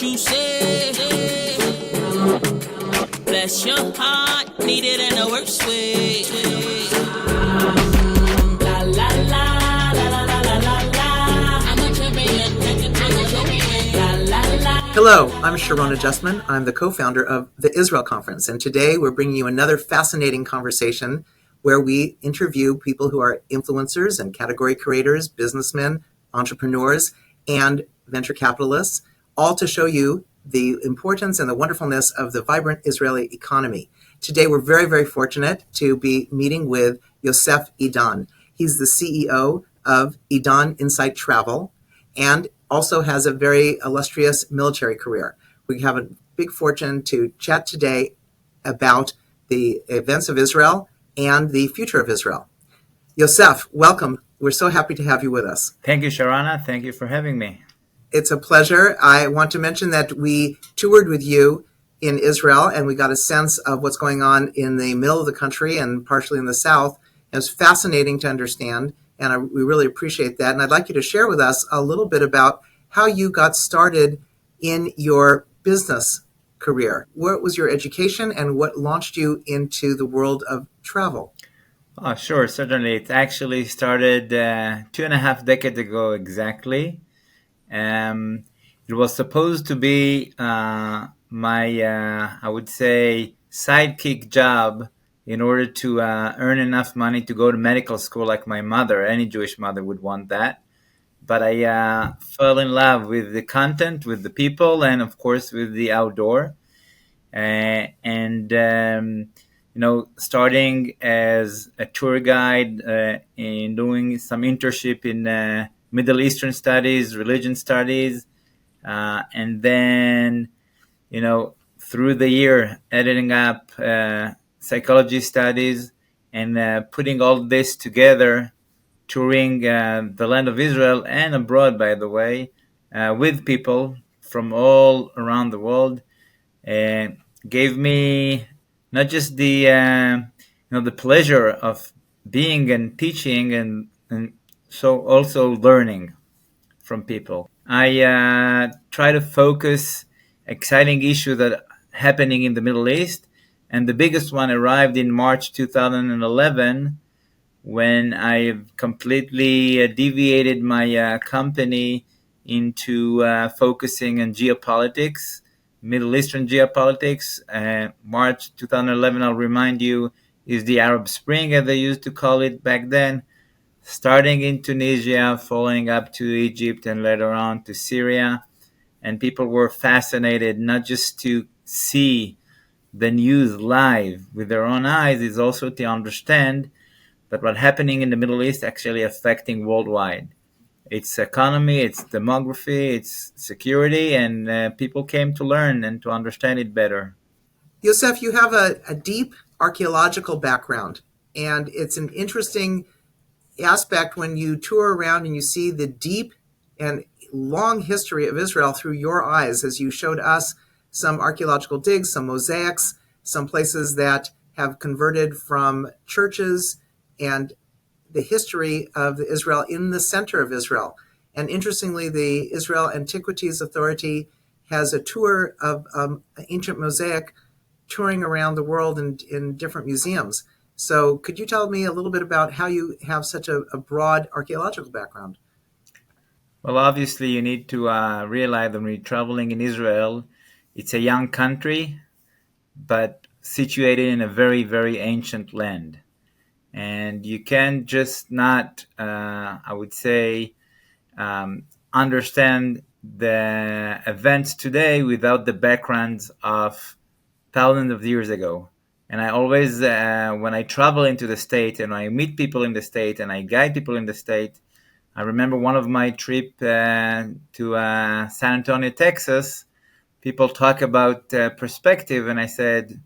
you say. Bless your heart, need it in the worst way. La la la, la la la la la la. I'm a champion, la la la. Hello, I'm Sharona Justman. I'm the co-founder of the Israel Conference, and today we're bringing you another fascinating conversation where we interview people who are influencers and category creators, businessmen, entrepreneurs, and venture capitalists, all to show you the importance and the wonderfulness of the vibrant Israeli economy. Today, we're very, very fortunate to be meeting with Yossef Idan. He's the CEO of Idan Insight Travel and also has a very illustrious military career. We have a big fortune to chat today about the events of Israel and the future of Israel. Yossef, welcome. We're so happy to have you with us. Thank you, Sharana. Thank you for having me. It's a pleasure. I want to mention that we toured with you in Israel and we got a sense of what's going on in the middle of the country and partially in the south. It was fascinating to understand, and we really appreciate that. And I'd like you to share with us a little bit about how you got started in your business career. What was your education and what launched you into the world of travel? Oh, sure, certainly. It actually started 2.5 decades ago exactly. It was supposed to be my, I would say, sidekick job in order to earn enough money to go to medical school like my mother. Any Jewish mother would want that. But I fell in love with the content, with the people, and of course with the outdoor. Starting as a tour guide and doing some internship in Middle Eastern studies, religion studies, and then, through the year, editing up psychology studies and putting all this together, touring the land of Israel and abroad, by the way, with people from all around the world, gave me not just the pleasure of being and teaching and so also learning from people. I try to focus exciting issues that are happening in the Middle East, and the biggest one arrived in March 2011 when I completely deviated my company into focusing on geopolitics, Middle Eastern geopolitics. March 2011, I'll remind you, is the Arab Spring, as they used to call it back then, starting in Tunisia, following up to Egypt, and later on to Syria. And people were fascinated not just to see the news live with their own eyes, is also to understand that what's happening in the Middle East actually affecting worldwide. Its economy, its demography, its security, and people came to learn and to understand it better. Yossef, you have a deep archaeological background, and it's an interesting aspect when you tour around and you see the deep and long history of Israel through your eyes, as you showed us some archaeological digs, some mosaics, some places that have converted from churches, and the history of Israel in the center of Israel. And interestingly, the Israel Antiquities Authority has a tour of ancient mosaic touring around the world in different museums. So could you tell me a little bit about how you have such a broad archaeological background? Well, obviously, you need to realize that when you're traveling in Israel, it's a young country, but situated in a very, very ancient land. And you can just not, I would say, understand the events today without the backgrounds of thousands of years ago. And I always, when I travel into the state and I meet people in the state and I guide people in the state, I remember one of my trip to San Antonio, Texas. People talk about perspective, and I said,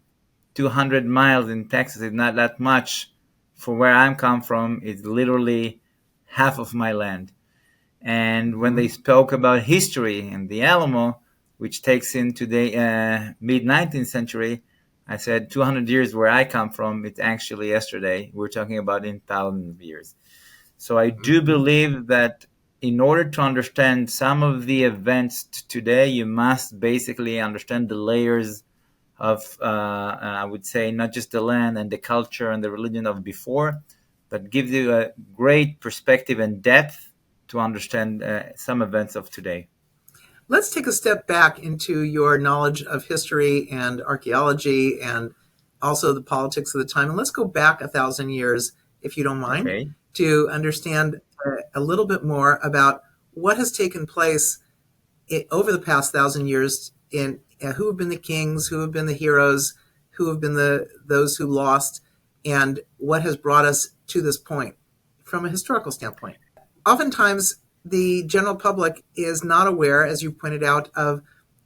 200 miles in Texas is not that much. For where I'm come from, it's literally half of my land. And when they spoke about history and the Alamo, which takes into the mid-19th century, I said 200 years where I come from, it's actually yesterday. We're talking about in thousands of years. So I do believe that in order to understand some of the events today, you must basically understand the layers of, I would say, not just the land and the culture and the religion of before, but gives you a great perspective and depth to understand some events of today. Let's take a step back into your knowledge of history and archaeology and also the politics of the time. And let's go back 1,000 years, if you don't mind, Okay. to understand a little bit more about what has taken place over the past 1,000 years in who have been the kings, who have been the heroes, who have been those who lost, and what has brought us to this point from a historical standpoint. Oftentimes, the general public is not aware, as you pointed out, of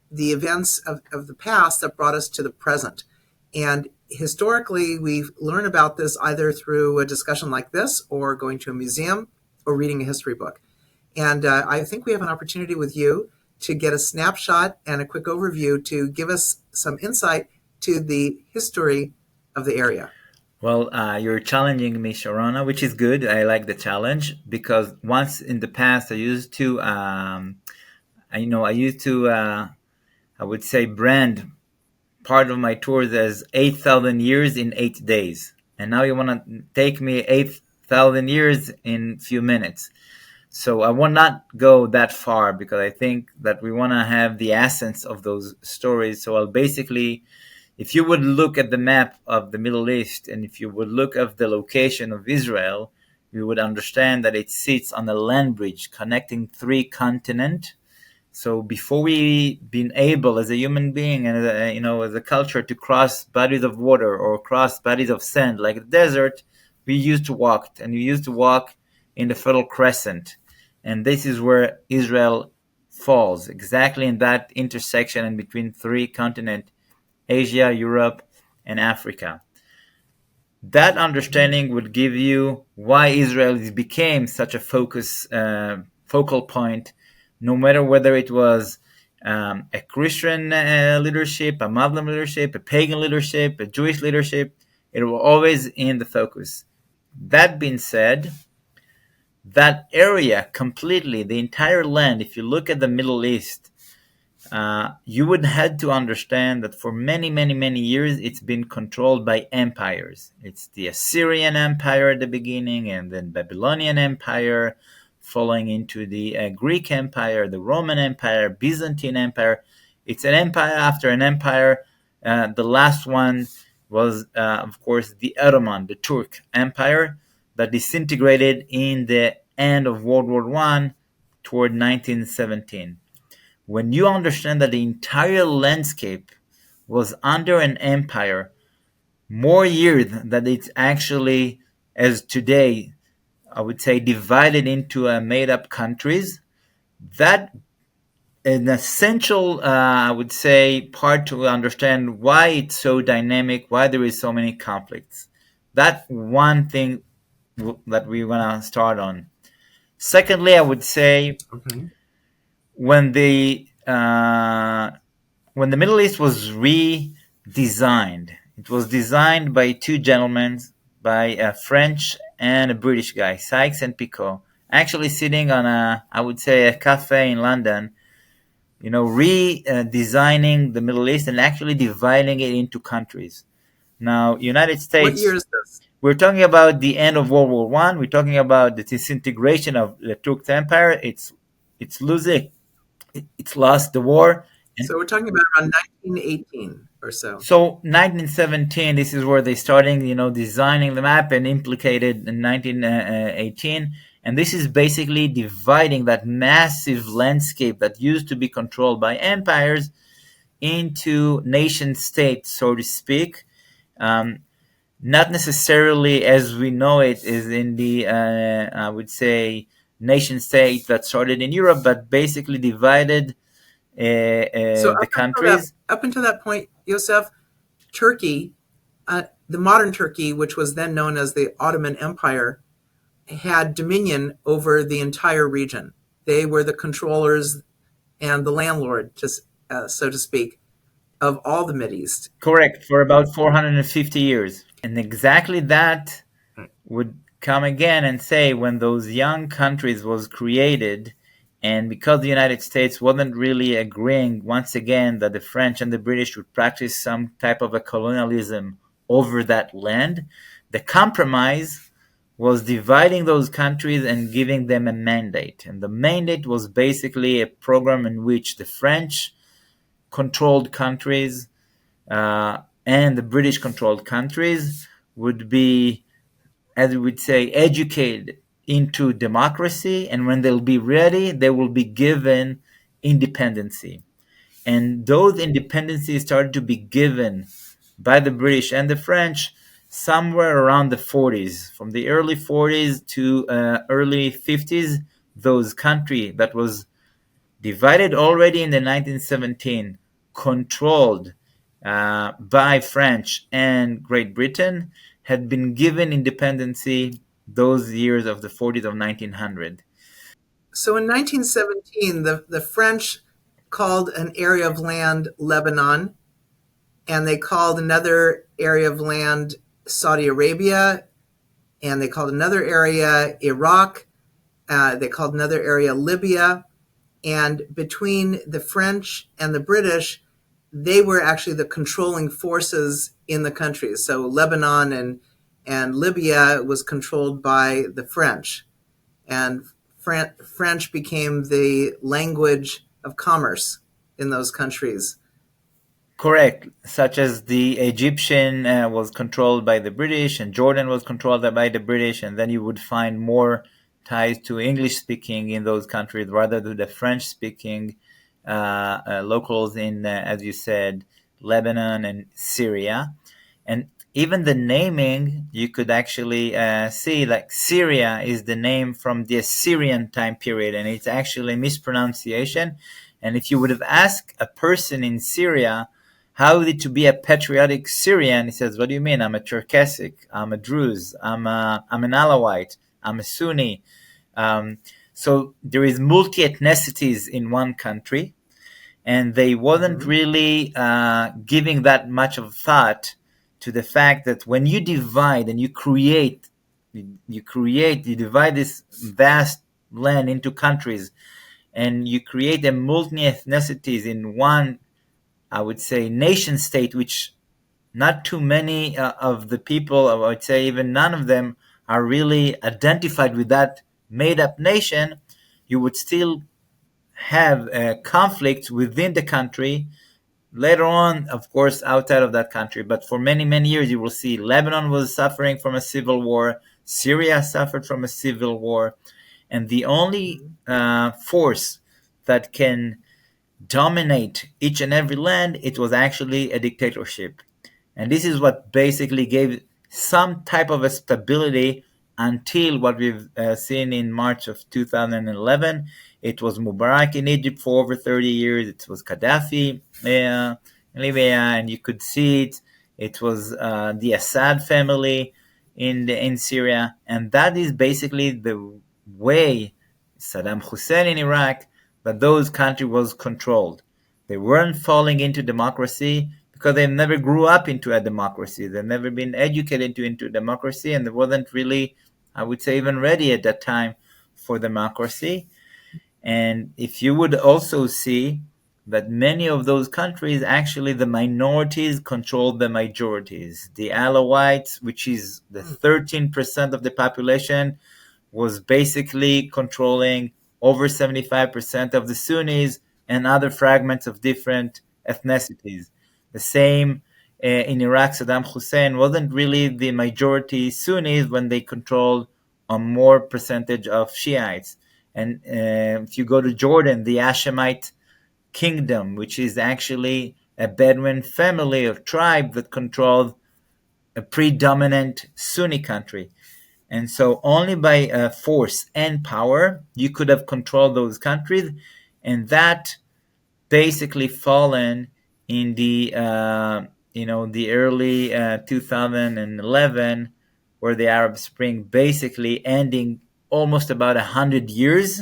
the events of the past that brought us to the present. And historically, we learn about this either through a discussion like this or going to a museum or reading a history book. And I think we have an opportunity with you to get a snapshot and a quick overview to give us some insight to the history of the area. Well, you're challenging me, Sharona, which is good. I like the challenge because once in the past, I used to, I would say, brand part of my tours as 8,000 years in 8 days. And now you want to take me 8,000 years in a few minutes. So I will not go that far because I think that we want to have the essence of those stories. So I'll basically, if you would look at the map of the Middle East and if you would look at the location of Israel, you would understand that it sits on a land bridge connecting 3 continents. So before we been able as a human being and as a culture to cross bodies of water or cross bodies of sand like the desert, we used to walk, and we used to walk in the Fertile Crescent. And this is where Israel falls, exactly in that intersection in between 3 continents, Asia, Europe, and Africa. That understanding would give you why Israel became such a focal point, no matter whether it was a Christian leadership, a Muslim leadership, a pagan leadership, a Jewish leadership. It was always in the focus. That being said, that area completely, the entire land, if you look at the Middle East, you would have to understand that for many, many, many years, it's been controlled by empires. It's the Assyrian Empire at the beginning, and then Babylonian Empire, falling into the Greek Empire, the Roman Empire, Byzantine Empire. It's an empire after an empire. The last one was, of course, the Ottoman, the Turk Empire, that disintegrated in the end of World War I toward 1917. When you understand that the entire landscape was under an empire more years than it's actually, as today, I would say, divided into made-up countries, that an essential, I would say, part to understand why it's so dynamic, why there is so many conflicts. That one thing that we want to start on. Secondly, I would say when the Middle East was redesigned, it was designed by 2 gentlemen, by a French and a British guy, Sykes and Picot, actually sitting on I would say, a cafe in London, redesigning the Middle East and actually dividing it into countries. Now, United States. What year is this? We're talking about the end of World War I. We're talking about the disintegration of the Turkish Empire. It's losing. It's lost the war. So we're talking about around 1918 or so. So 1917, this is where they starting, designing the map and implicated in 1918. And this is basically dividing that massive landscape that used to be controlled by empires into nation states, so to speak. Not necessarily as we know it is in the, I would say, nation state that started in Europe, but basically divided the countries. Up until that point, Yossef, Turkey, the modern Turkey, which was then known as the Ottoman Empire, had dominion over the entire region. They were the controllers and the landlord, so to speak, of all the Mideast. Correct, for about 450 years. And exactly that would come again and say when those young countries was created, and because the United States wasn't really agreeing once again that the French and the British would practice some type of a colonialism over that land, the compromise was dividing those countries and giving them a mandate. And the mandate was basically a program in which the French controlled countries and the British controlled countries would be, as we would say, educated into democracy. And when they'll be ready, they will be given independency. And those independencies started to be given by the British and the French somewhere around the 40s. From the early 40s to early 50s, those country that was divided already in the 1917, controlled by French and Great Britain, had been given independency those years of the 40s of 1900. So in 1917, the French called an area of land Lebanon, and they called another area of land Saudi Arabia, and they called another area Iraq, they called another area Libya. And between the French and the British, they were actually the controlling forces in the country. So Lebanon and Libya was controlled by the French. And French became the language of commerce in those countries. Correct, such as the Egyptian was controlled by the British, and Jordan was controlled by the British, and then you would find more ties to English speaking in those countries rather than the French speaking locals in, as you said, Lebanon and Syria. And even the naming, you could actually see like Syria is the name from the Assyrian time period, and it's actually a mispronunciation. And if you would have asked a person in Syria, how is it to be a patriotic Syrian? He says, "What do you mean? I'm a Cherkessic. I'm a Druze. I'm an Alawite. I'm a Sunni." So there is multi ethnicities in one country, and they wasn't really giving that much of thought to the fact that when you divide and you divide this vast land into countries, and you create a multi ethnicities in one, I would say, nation state, which not too many of the people, I would say even none of them, are really identified with that made up nation, you would still have conflicts within the country. Later on, of course, outside of that country. But for many, many years, you will see Lebanon was suffering from a civil war. Syria suffered from a civil war. And the only force that can dominate each and every land, it was actually a dictatorship. And this is what basically gave some type of a stability until what we've seen in March of 2011. It was Mubarak in Egypt for over 30 years. It was Gaddafi in Libya, and you could see it. It was the Assad family in Syria. And that is basically the way Saddam Hussein in Iraq, that those countries was controlled. They weren't falling into democracy because they never grew up into a democracy. They've never been educated into democracy, and they wasn't really, I would say, even ready at that time for democracy. And if you would also see that many of those countries, actually the minorities controlled the majorities. The Alawites, which is the 13% of the population, was basically controlling over 75% of the Sunnis and other fragments of different ethnicities. The same in Iraq, Saddam Hussein wasn't really the majority Sunnis when they controlled a more percentage of Shiites. And if you go to Jordan, the Hashemite kingdom, which is actually a Bedouin family or tribe that controlled a predominant Sunni country. And so only by force and power you could have controlled those countries, and that basically fallen in the the early 2011, where the Arab Spring basically ending almost about 100 years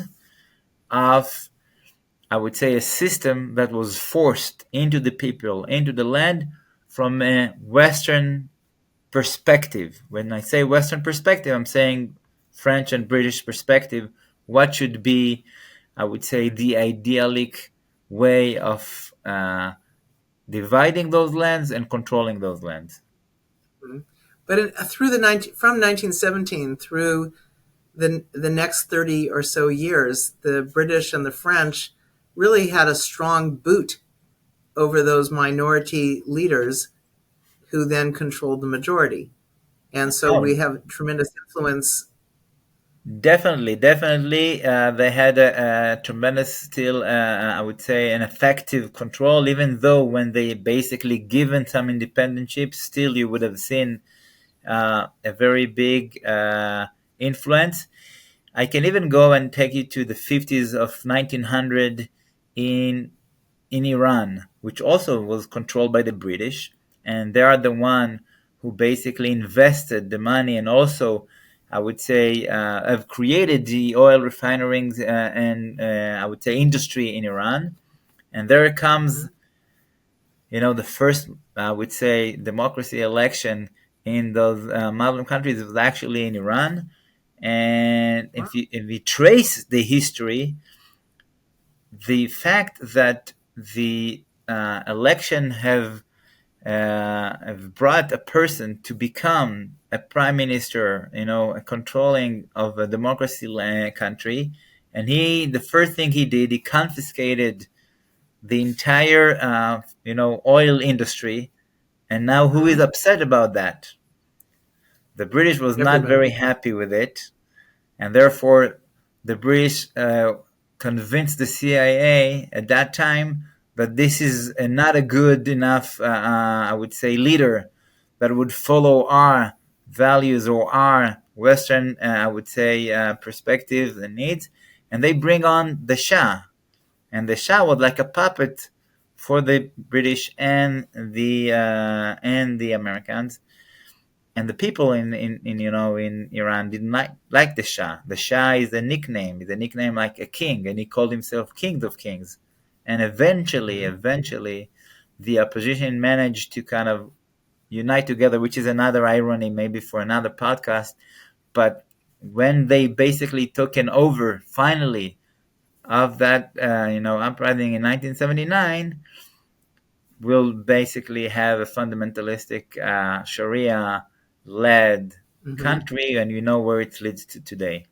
of, I would say, a system that was forced into the people, into the land from Western perspective. When I say Western perspective, I'm saying French and British perspective. What should be, I would say, the idyllic way of dividing those lands and controlling those lands. But through from 1917 through the next 30 or so years, the British and the French really had a strong boot over those minority leaders who then controlled the majority. And so Oh, we have tremendous influence. definitely, definitely. They had a tremendous, still, I would say, an effective control. Even though when they basically given some independentship, still you would have seen a very big influence. I can even go and take you to the 50s of 1900 in in Iran, which also was controlled by the British, and they are the one who basically invested the money and also, I would say, have created the oil refineries and I would say industry in Iran. And there comes, the first, I would say, democracy election in those Muslim countries was actually in Iran. And if we trace the history, the fact that the election have brought a person to become a prime minister, a controlling of a democracy country, and the first thing he did, he confiscated the entire, oil industry, and now who is upset about that? The British was not Everybody. very happy with it, and therefore the British convinced the CIA at that time that this is not a good enough, I would say, leader that would follow our values or our Western, I would say, perspectives and needs, and they bring on the Shah, and the Shah was like a puppet for the British and the Americans, and the people in Iran didn't like the Shah. The Shah is a nickname. It's a nickname like a king, and he called himself King of Kings. And eventually, the opposition managed to kind of unite together, which is another irony, maybe for another podcast. But when they basically taken over finally of that, uprising in 1979, will basically have a fundamentalistic Sharia led Hmm. country, and you know where it leads to today.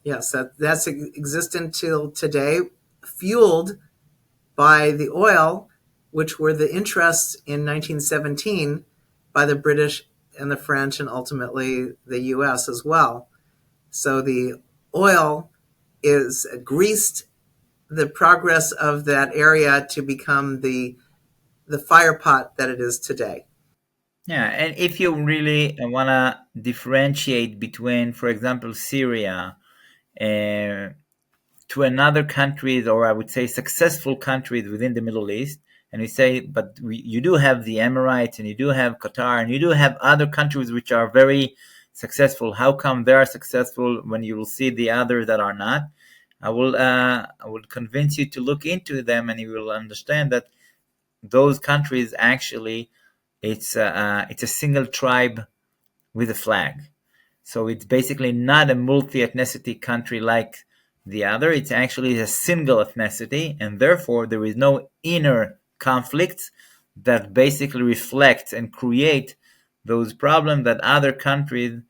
Yes, that's existent till today, fueled by the oil, which were the interests in 1917 by the British and the French and ultimately the US as well. So the oil is greased the progress of that area to become the fire pot that it is today. Yeah, and if you really want to differentiate between, for example, Syria uh, to another countries, or I would say successful countries within the Middle East, and we say, but you do have the Emirates, and you do have Qatar, and you do have other countries which are very successful. How come they are successful when you will see the others that are not? I will convince you to look into them, and you will understand that those countries actually it's a single tribe with a flag. So it's basically not a multi-ethnicity country like the other. It's actually a single ethnicity, and therefore there is no inner conflicts that basically reflect and create those problems that other countries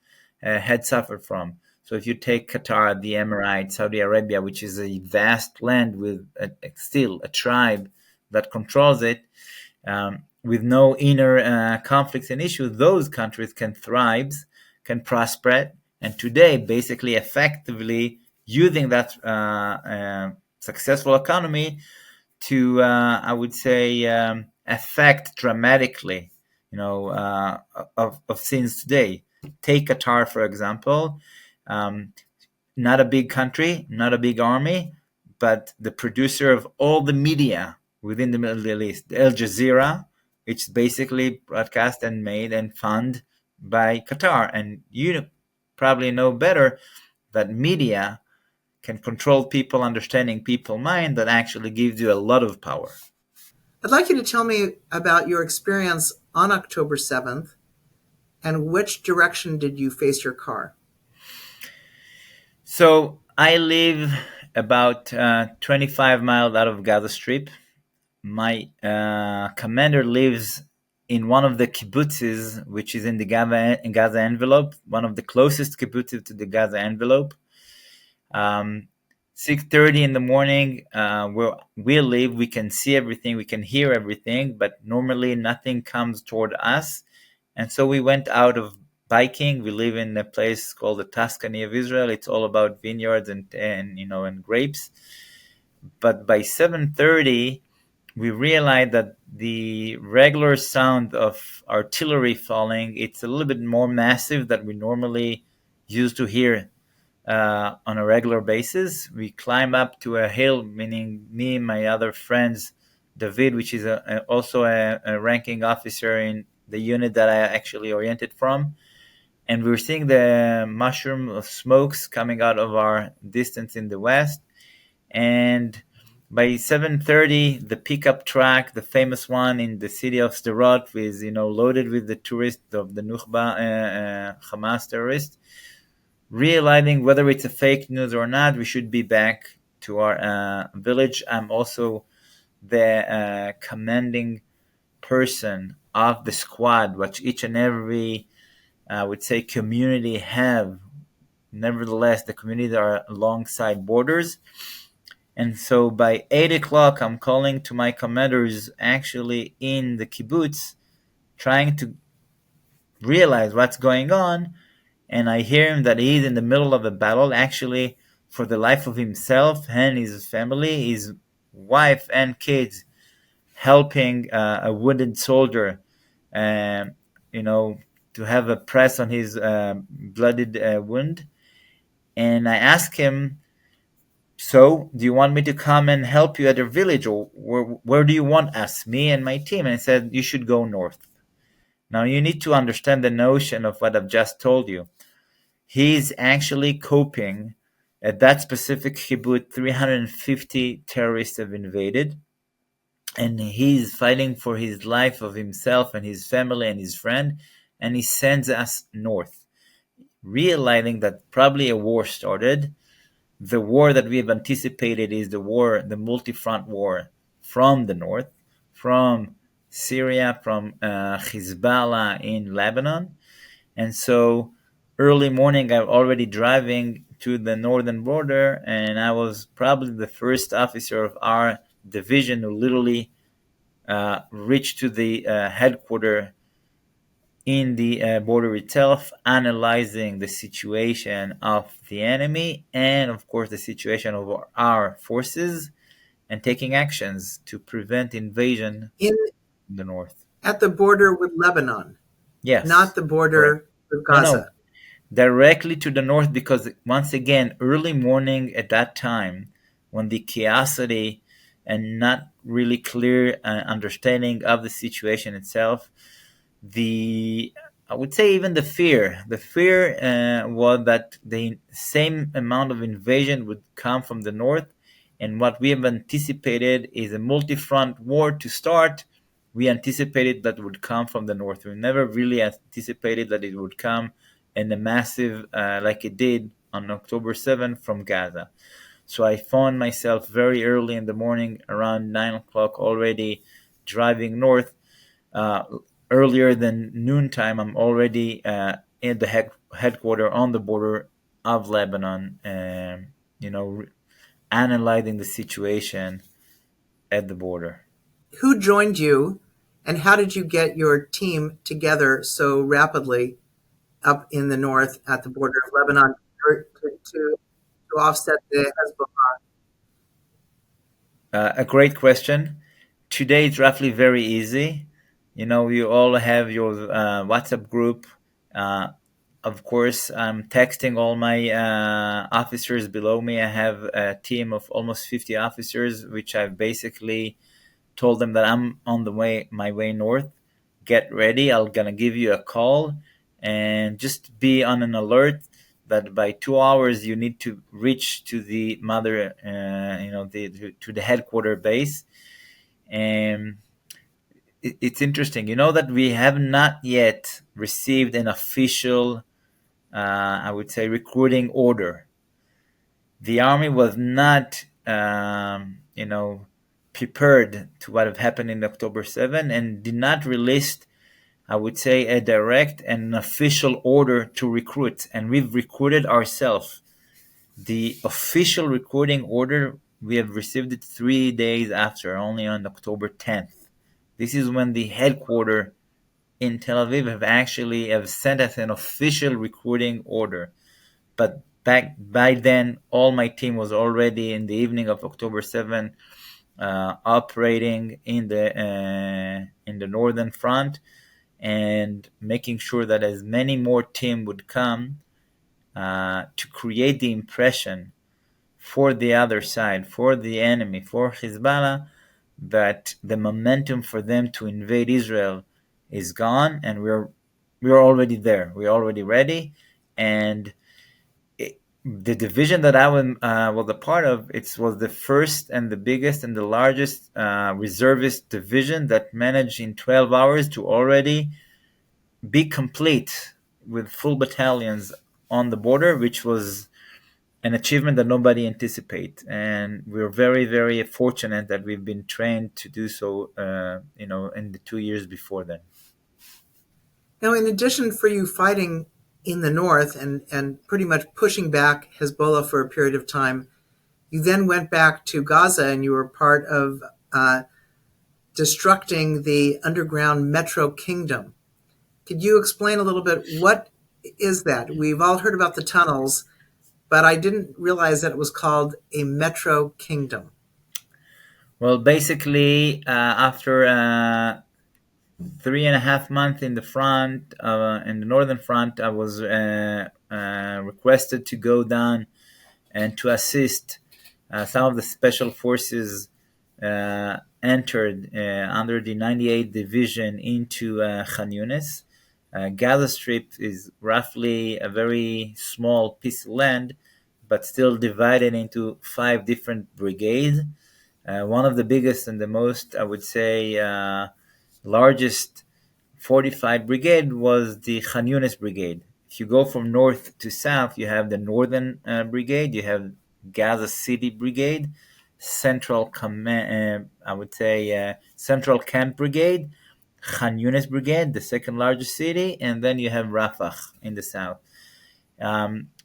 had suffered from. So if you take Qatar, the Emirates, Saudi Arabia, which is a vast land with still a tribe that controls it, with no inner conflicts and issues, those countries can thrive, can prosper, and today basically effectively using that successful economy to, I would say, affect dramatically, of scenes today. Take Qatar, for example. Um, Not a big country, not a big army, but the producer of all the media within the Middle East, Al Jazeera, it's basically broadcast and made and funded by Qatar. And you probably know better that media can control people, understanding people mind, that actually gives you a lot of power. I'd like you to tell me about your experience on October 7th And which direction did you face your car? So I live about 25 miles out of Gaza Strip. My commander lives in one of the kibbutzes, which is in the Gaza envelope, one of the closest kibbutzes to the Gaza envelope. Um, 6:30 in the morning, where we live, we can see everything, we can hear everything, but normally nothing comes toward us. And so we went out of biking. We live in a place called the Tuscany of Israel. It's all about vineyards and grapes. But by 7:30, we realized that the regular sound of artillery falling, it's a little bit more massive than we normally used to hear on a regular basis. We climb up to a hill, meaning me and my other friends, David, which is also a ranking officer in the unit that I actually oriented from. And we were seeing the mushroom of smokes coming out of our distance in the west. And by 7:30, the pickup truck, the famous one in the city of Sderot, is loaded with the tourists of the Nukhba Hamas terrorists, realizing whether it's a fake news or not, we should be back to our village. I'm also the commanding person of the squad, which each and every, I would say, community have. Nevertheless, the communities are alongside borders. And so by 8 o'clock, I'm calling to my commanders actually in the kibbutz, trying to realize what's going on. And I hear him that he's in the middle of a battle, actually, for the life of himself and his family, his wife and kids, helping a wounded soldier, um, you know, to have a press on his blooded wound. And I asked him, so do you want me to come and help you at your village, or where do you want us, me and my team? And I said, you should go north. Now you need to understand the notion of what I've just told you. He's actually coping at that specific kibbutz. 350 terrorists have invaded, and he's fighting for his life of himself and his family and his friend, and he sends us north, realizing that probably a war started. The war that we have anticipated is the multi-front war from the north, from Syria, from Hezbollah in Lebanon. And so early morning, I'm already driving to the northern border, and I was probably the first officer of our division who literally reached to the headquarters in the border itself, analyzing the situation of the enemy and, of course, the situation of our forces, and taking actions to prevent invasion In in the north. At the border with Lebanon, not Yes, the correct. border with No, no, Gaza. directly to the north, because once again, early morning at that time, when the chaosity and not really clear understanding of the situation itself, the I would say even the fear was that the same amount of invasion would come from the north, and what we have anticipated is a multi-front war to start. We anticipated that would come from the north. We never really anticipated that it would come in a massive like it did on October 7th from Gaza. So I found myself very early in the morning, around 9 o'clock, already driving north. uh, Earlier than noontime, I'm already in the headquarters on the border of Lebanon, you know, analyzing the situation at the border. Who joined you, and how did you get your team together so rapidly up in the north at the border of Lebanon to offset the Hezbollah? A great question. Today it's roughly very easy. You all have your WhatsApp group. Uh, of course, I'm texting all my officers below me. I have a team of almost 50 officers, which I've basically told them that I'm on my way north. Get ready. I'm gonna give you a call, and just be on an alert that by 2 hours you need to reach to the mother, to the headquarter base. And it's interesting. You know that we have not yet received an official, I would say, recruiting order. The army was not, prepared to what have happened in October 7 and did not release, I would say, a direct and an official order to recruit. And we've recruited ourselves. The official recruiting order, we have received it 3 days after, only on October 10th. This is when the headquarters in Tel Aviv have sent us an official recruiting order. But back by then, all my team was already in the evening of October 7th, operating in the northern front and making sure that as many more team would come to create the impression for the other side, for the enemy, for Hezbollah, that the momentum for them to invade Israel is gone, and we're already there. We're already ready, and the division that I was a part of, it was the first and the biggest and the largest reservist division that managed in 12 hours to already be complete with full battalions on the border, which was an achievement that nobody anticipated. And we're very, very fortunate that we've been trained to do so, in the 2 years before then. Now, in addition for you fighting in the north and pretty much pushing back Hezbollah for a period of time, you then went back to Gaza and you were part of destructing the underground metro kingdom. Could you explain a little bit what is that? We've all heard about the tunnels, but I didn't realize that it was called a metro kingdom. Well, basically, after 3.5 months in the front, in the northern front, I was requested to go down and to assist some of the special forces entered under the 98th Division into Khan Yunis. Gaza Strip is roughly a very small piece of land, but still divided into 5 different brigades. One of the biggest and the most, I would say, largest fortified brigade was the Khan Yunis Brigade. If you go from north to south, you have the Northern Brigade, you have Gaza City Brigade, Central Command, I would say Central Camp Brigade, Khan Yunis Brigade, the second largest city, and then you have Rafah in the south.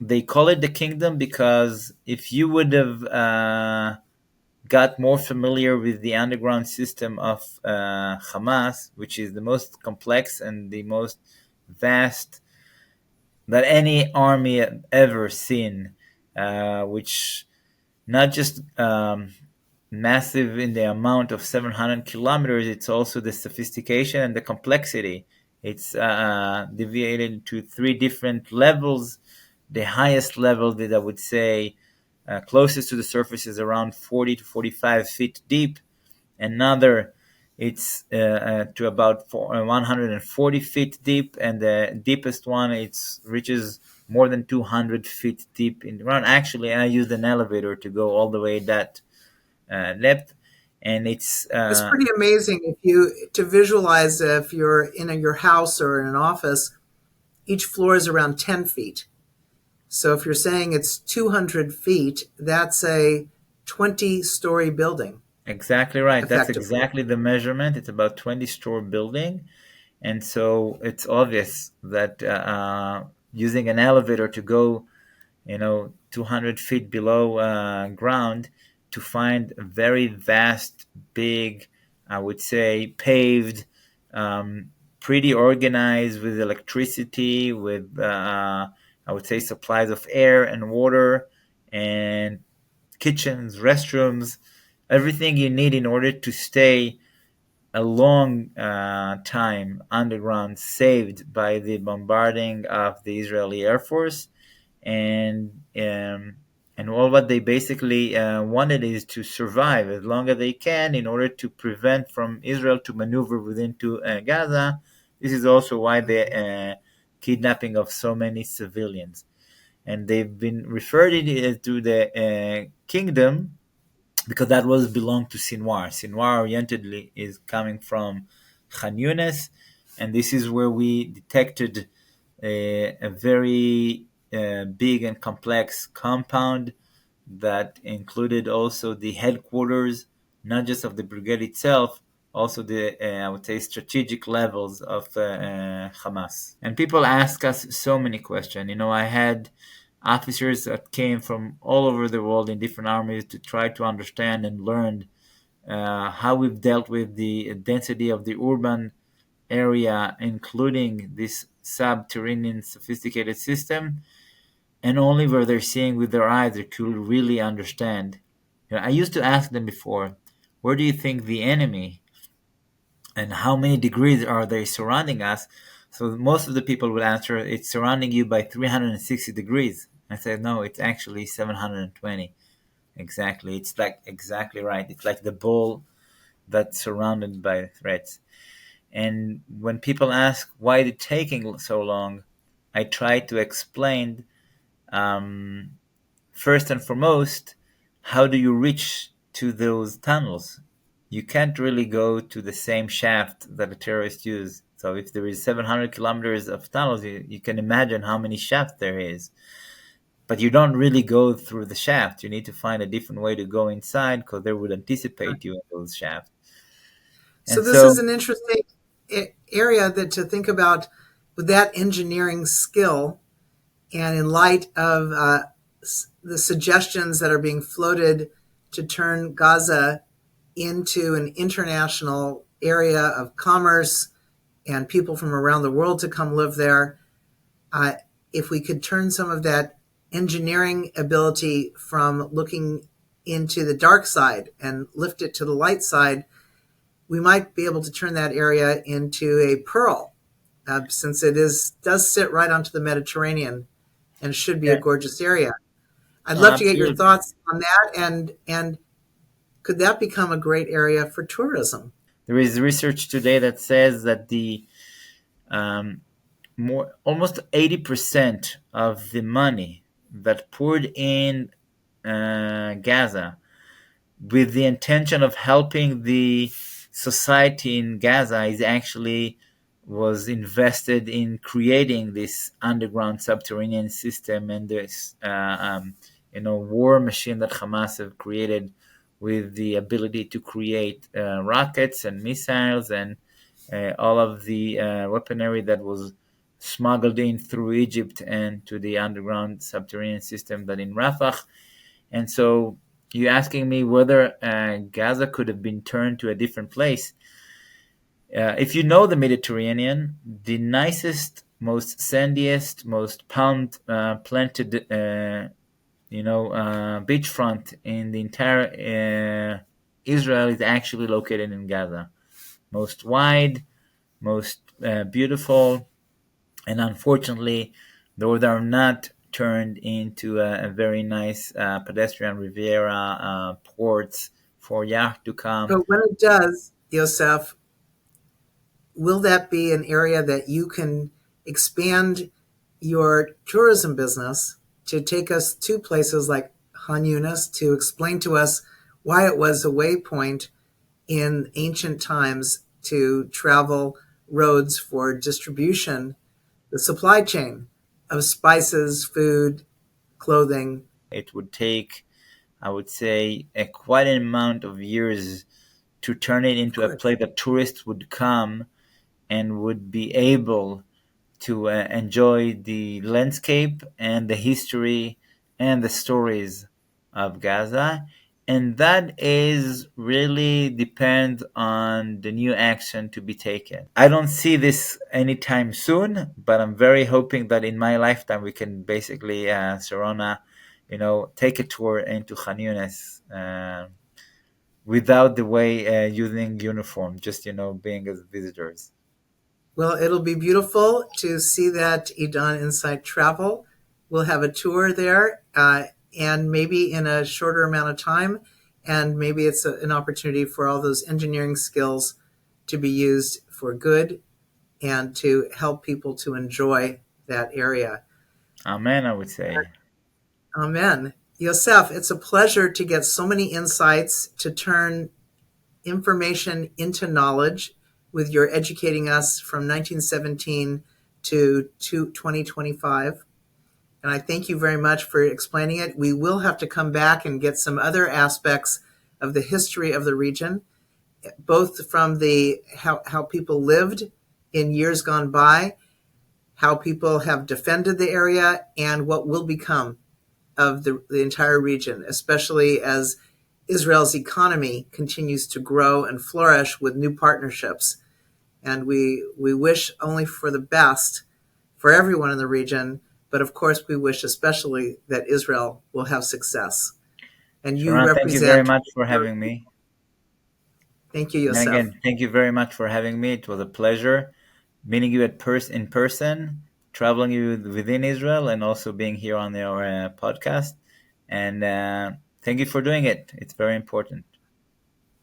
They call it the kingdom because if you would have got more familiar with the underground system of Hamas, which is the most complex and the most vast that any army had ever seen, which not just massive in the amount of 700 kilometers, it's also the sophistication and the complexity. It's deviated to 3 different levels. The highest level that I would say closest to the surface is around 40 to 45 feet deep. Another, it's to about 140 feet deep, and the deepest one it reaches more than 200 feet deep in the ground. Actually, I used an elevator to go all the way that depth, and it's pretty amazing if you to visualize if you're in your house or in an office, each floor is around 10 feet. So if you're saying it's 200 feet, that's a 20-story building. Exactly right. That's exactly the measurement. It's about 20-story building. And so it's obvious that using an elevator to go, 200 feet below ground to find a very vast, big, I would say, paved, pretty organized with electricity, with, I would say, supplies of air and water and kitchens, restrooms, everything you need in order to stay a long time underground, saved by the bombarding of the Israeli Air Force, and all what they basically wanted is to survive as long as they can in order to prevent from Israel to maneuver within to Gaza. This is also why the kidnapping of so many civilians, and they've been referred to the kingdom because that was belonged to Sinwar. Sinwar orientedly is coming from Khan Yunis, and this is where we detected a very big and complex compound that included also the headquarters, not just of the brigade itself, also the I would say strategic levels of Hamas. And people ask us so many questions. I had officers that came from all over the world in different armies to try to understand and learn how we've dealt with the density of the urban area, including this subterranean sophisticated system, and only where they're seeing with their eyes they could really understand. I used to ask them before, where do you think the enemy and how many degrees are they surrounding us? So most of the people would answer, it's surrounding you by 360 degrees. I said, no, it's actually 720. Exactly. It's like exactly right. It's like the ball that's surrounded by threats. And when people ask why it's taking so long, I try to explain um, first and foremost, how do you reach to those tunnels? You can't really go to the same shaft that the terrorists use. So if there is 700 kilometers of tunnels, you can imagine how many shafts there is. But you don't really go through the shaft. You need to find a different way to go inside because they would anticipate you in those shafts. So And this is so, an interesting area that to think about with that engineering skill, and in light of the suggestions that are being floated to turn Gaza into an international area of commerce and people from around the world to come live there, uh, if we could turn some of that engineering ability from looking into the dark side and lift it to the light side, we might be able to turn that area into a pearl, since it does sit right onto the Mediterranean and should be a yeah, gorgeous area. I'd love to get your absolutely. thoughts on that, and could that become a great area for tourism? There is research today that says that the um, more almost 80% of the money that poured in Gaza with the intention of helping the society in Gaza is actually was invested in creating this underground subterranean system and this war machine that Hamas have created with the ability to create rockets and missiles and all of the weaponry that was smuggled in through Egypt and to the underground subterranean system that in Rafah. And so you're asking me whether Gaza could have been turned to a different place. If you know the Mediterranean, the nicest, most sandiest, most palm planted, beachfront in the entire Israel is actually located in Gaza. Most wide, most beautiful, and unfortunately, those are not turned into a very nice pedestrian riviera ports for yacht to come. But when it does, Yossef, will that be an area that you can expand your tourism business to take us to places like Han Yunis to explain to us why it was a waypoint in ancient times to travel roads for distribution, the supply chain of spices, food, clothing? It would take, I would say, quite an amount of years to turn it Of into a course. place that tourists would come and would be able to enjoy the landscape and the history and the stories of Gaza. And that is really depend on the new action to be taken. I don't see this anytime soon, but I'm very hoping that in my lifetime we can basically, Sarona, take a tour into Khan Yunis without the way using uniform, just being as visitors. Well, it'll be beautiful to see that Idan Insight Travel. We'll have a tour there, and maybe in a shorter amount of time. And maybe it's an opportunity for all those engineering skills to be used for good and to help people to enjoy that area. Amen, I would say. Amen. Yosef, it's a pleasure to get so many insights to turn information into knowledge with your educating us from 1917 to 2025. And I thank you very much for explaining it. We will have to come back and get some other aspects of the history of the region, both from the how people lived in years gone by, how people have defended the area, and what will become of the entire region, especially as Israel's economy continues to grow and flourish with new partnerships. And we wish only for the best for everyone in the region, but of course we wish especially that Israel will have success. And you Sharon, thank you very represent. much for having me. Thank you, And Yossef. again, thank you very much for having me. It was a pleasure meeting you in person, traveling you within Israel, and also being here on your podcast. And thank you for doing it. It's very important.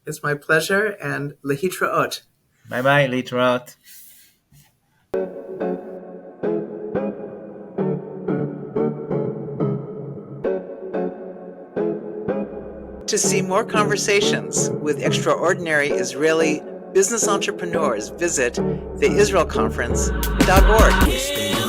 It's my pleasure, and lehitraot. Bye bye, Litraut. To see more conversations with extraordinary Israeli business entrepreneurs, visit theisraelconference.org.